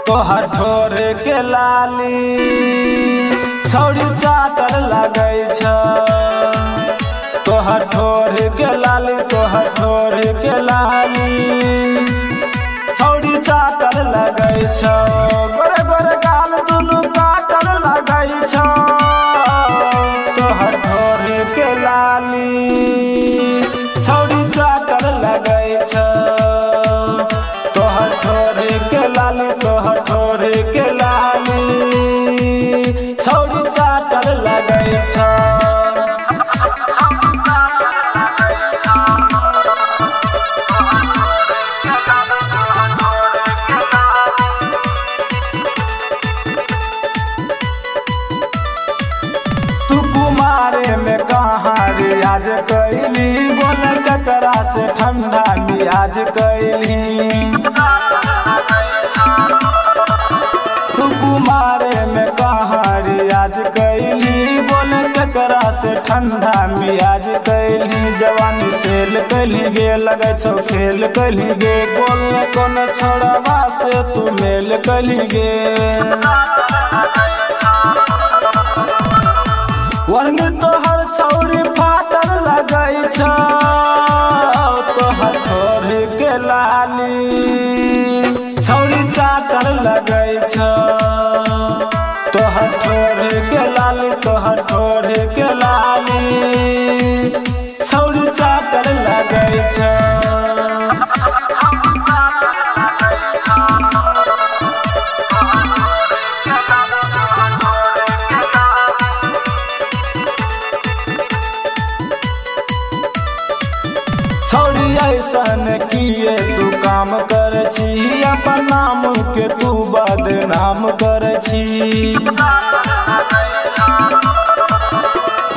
तोहर ठोर के लाली छौड़ी चाटर लगै छ। तोहर ठोर के लाली, तोहर ठोर के लाली छौड़ी चाटर लगै छ। गोरे गोरे गाल दुनु काटर लगै छ। तोहर ठोर के लाली छौड़ी चाटर लगै छ। तोहर ठोर के लाली, तोहर ठोर के लाली छौड़ी चाटर लगै छ। तू कुमारे में कहाँ रियाज कैली, बोल ककरा से ठंडा मियाज कैली। तू कुमारे में कहाँ रियाज कैली, बोल ककरा से ठंडा मियाज कैली। जवानी सेल कैली गे, लगे छौ खेल कैली गे। बोल कौन छोड़वा से तू मेल कैली गे। वरन तोहर छौरी फाटर लगै छ। तोहर ठोर के लाली छौरी चाटर लगै छ। तोहर ठोर के लाली, तोहर ठोर के लाली छौरी चाटर लगै छ। छौड़ी ऐसन किए तू काम कर छी, अपन नाम के तू बदनाम कर छी।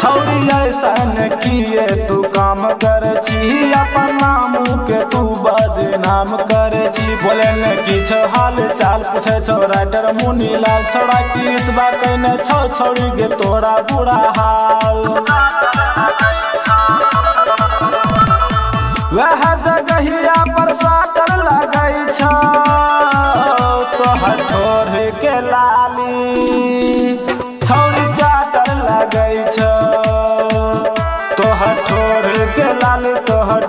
छौड़ी ऐसन किए तू काम कर छी, अपन नाम के तू बदनाम कर छी। बोले न किछो हाल चाल पूछे छौ राइटर मुनी लाल। छोड़ा किसबा कहने छौ छौड़ी गे तोरा बुरा हाल। वह जगहिया पर साटर लगै छ। तोहर ठोर के लाली छौड़ी चाटर लगै छ। तोहर ठोर के लाली, तोहर